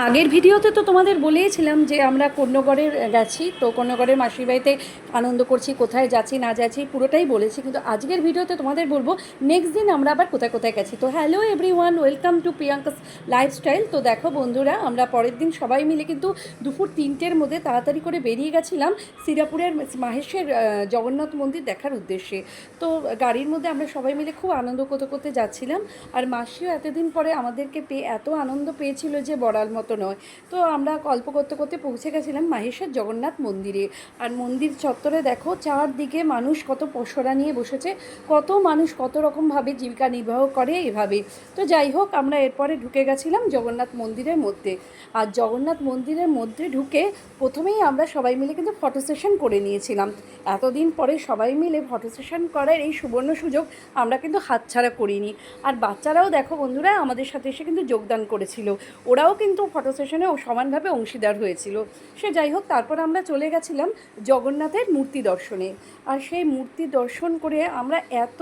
আগের ভিডিওতে তো তোমাদের বলেইছিলাম যে আমরা কন্যগড়ের গেছি, তো কন্যগড়ের মাসির বাড়িতে আনন্দ করছি, কোথায় যাচ্ছি না যাচ্ছি পুরোটাই বলেছি। কিন্তু আজকের ভিডিওতে তোমাদের বলবো নেক্সট দিন আমরা আবার কোথায় কোথায় গেছি। তো hello everyone, welcome to Priyanka's lifestyle. তো দেখো বন্ধুরা, আমরা পরের দিন সবাই মিলে কিন্তু দুপুর 3টের মধ্যে তাড়াতাড়ি করে বেরিয়ে গেছিলাম শ্রীরামপুরের মাহেশের জগন্নাথ মন্দির দেখার উদ্দেশ্যে। তো গাড়ির মধ্যে আমরা সবাই মিলে খুব আনন্দ করতে করতে যাচ্ছিলাম। আর মাসিও এতদিন পরে আমাদেরকে পেয়ে এত আনন্দ পেয়েছিল যে বলার মতো নয়। তো আমরা গল্প করতে করতে পৌঁছে গেছিলাম মাহেশের জগন্নাথ মন্দিরে। আর মন্দির চত্বরে দেখো চারদিকে মানুষ কত পসরা নিয়ে বসেছে, কত মানুষ কত রকমভাবে জীবিকা নির্বাহ করে এভাবে। তো যাই হোক, আমরা এরপরে ঢুকে গেছিলাম জগন্নাথ মন্দিরের মধ্যে। আর জগন্নাথ মন্দিরের মধ্যে ঢুকে প্রথমেই আমরা সবাই মিলে কিন্তু ফটো সেশন করে নিয়েছিলাম। এতদিন পরে সবাই মিলে ফটো সেশন করার এই সুবর্ণ সুযোগ আমরা কিন্তু হাতছাড়া করিনি। আর বাচ্চারাও দেখো বন্ধুরা আমাদের সাথে এসে কিন্তু যোগদান করেছিল, ওরাও কিন্তু ফটো সেশনে সমানভাবে অংশীদার হয়েছিল। সে যাই হোক, তারপর আমরা চলে গেছিলাম জগন্নাথের মূর্তি দর্শনে। আর সেই মূর্তি দর্শন করে আমরা এত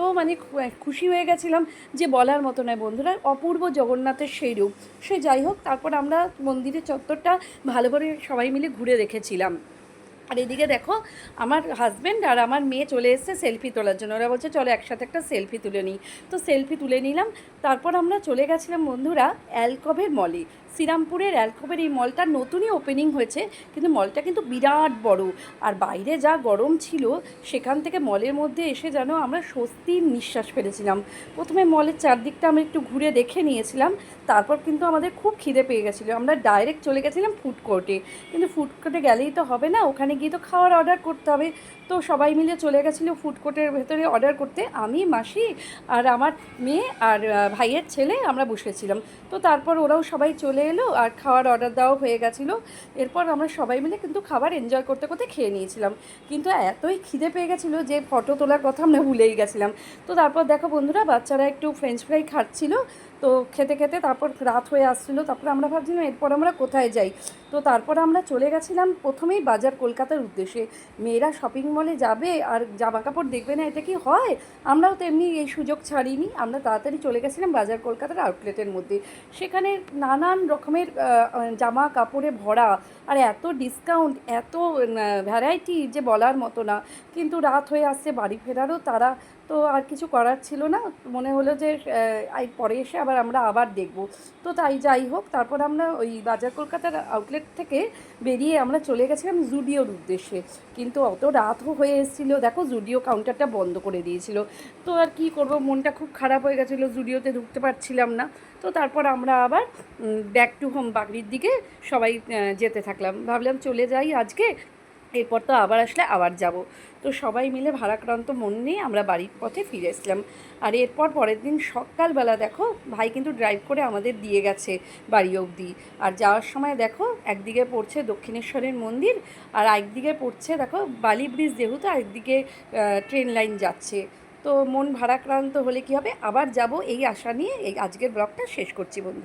খুশি হয়ে গেছিলাম যে বলার মতো নয় বন্ধুরা, অপূর্ব জগন্নাথের সেই রূপ। সে যাই হোক, তারপর আমরা মন্দিরের চত্বরটা ভালো করে সবাই মিলে ঘুরে দেখেছিলাম। আর এদিকে দেখো, আমার হাজব্যান্ড আর আমার মেয়ে চলে এসেছে সেলফি তোলার জন্য। ওরা বলছে চলো একসাথে একটা সেলফি তুলে নিই। তো সেলফি তুলে নিলাম। তারপর আমরা চলে গেছিলাম বন্ধুরা অ্যালকভের মলে। শ্রীরামপুরের অ্যালকভের এই মলটা নতুনই ওপেনিং হয়েছে, কিন্তু মলটা কিন্তু বিরাট বড়। আর বাইরে যা গরম ছিল, সেখান থেকে মলের মধ্যে এসে যেন আমরা স্বস্তির নিঃশ্বাস ফেলেছিলাম। প্রথমে মলের চারদিকটা আমরা একটু ঘুরে দেখে নিয়েছিলাম। তারপর কিন্তু আমাদের খুব খিদে পেয়ে গেছিলো, আমরা ডাইরেক্ট চলে গেছিলাম ফুড কোর্টে। কিন্তু ফুড কোর্টে গেলেই তো হবে না, ওখানে গিয়ে তো খাওয়ার অর্ডার করতে হবে। তো সবাই মিলে চলে গেছিলো ফুড কোর্টের ভেতরে অর্ডার করতে। আমি, মাসি আর আমার মেয়ে আর ভাইয়ের ছেলে আমরা বসেছিলাম। তো তারপর ওরাও সবাই চলে এলো আর খাওয়ার অর্ডার দেওয়া হয়ে গেছিলো। এরপর আমরা সবাই মিলে কিন্তু খাবার এনজয় করতে করতে খেয়ে নিয়েছিলাম। কিন্তু এতই খিদে পেয়ে গেছিলো যে ফটো তোলার কথা আমরা ভুলেই গেছিলাম। তো তারপর দেখো বন্ধুরা, বাচ্চারা একটু ফ্রেঞ্চ ফ্রাই খাচ্ছিলো। তো খেতে খেতে তারপর রাত হয়ে আসছিলো। তারপর আমরা ভাবছিলাম এরপর আমরা কোথায় যাই। তো তারপর আমরা চলে গেছিলাম প্রথমেই বাজার কলকাতার উদ্দেশ্যে। মেয়েরা শপিং মলে যাবে আর জামা কাপড় দেখবে না, এটা কি হয়? আমরাও তেমনি এই সুযোগ ছাড়িনি, আমরা তাড়াতাড়ি চলে গেছিলাম বাজার কলকাতার আউটলেটের মধ্যে। সেখানে নানান রকমের জামা কাপড়ে ভরা, আর এত ডিসকাউন্ট, এত ভ্যারাইটি যে বলার মতো না। কিন্তু রাত হয়ে আসছে, বাড়ি ফেরারও তারা। তো আর কিছু করার ছিল না, মনে হলো যে পরে এসে আমরা আবার দেখব। তো তাই যাই হোক, তারপর আমরা ওই বাজার কলকাতার আউটলেট থেকে বেরিয়ে আমরা চলে গেছিলাম জুডিওর উদ্দেশ্যে। কিন্তু অত রাতও হয়ে এসেছিলো, দেখো জুডিও কাউন্টারটা বন্ধ করে দিয়েছিল। তো আর কি করব, মনটা খুব খারাপ হয়ে গেছিলো, জুডিওতে ঢুকতে পারছিলাম না। তো তারপর আমরা আবার ব্যাক টু হোম বাড়ির দিকে সবাই যেতে থাকলাম। ভাবলাম চলে যাই আজকে, এরপর তো আবার আসলে আবার যাব। তো সবাই মিলে ভারাক্রান্ত মন নিয়ে আমরা বাড়ির পথে ফিরে এসলাম। আর এরপর পরের দিন সকালবেলা দেখো ভাই কিন্তু ড্রাইভ করে আমাদের দিয়ে গেছে বাড়ি অবধি। আর যাওয়ার সময় দেখো একদিকে পড়ছে দক্ষিণেশ্বরের মন্দির, আর একদিকে পড়ছে দেখো বালি ব্রিজ, যেহেতু একদিকে ট্রেন লাইন যাচ্ছে। তো মন ভারাক্রান্ত হলে কী হবে, আবার যাব এই আশা নিয়ে এই আজকের ব্লগটা শেষ করছি বন্ধু।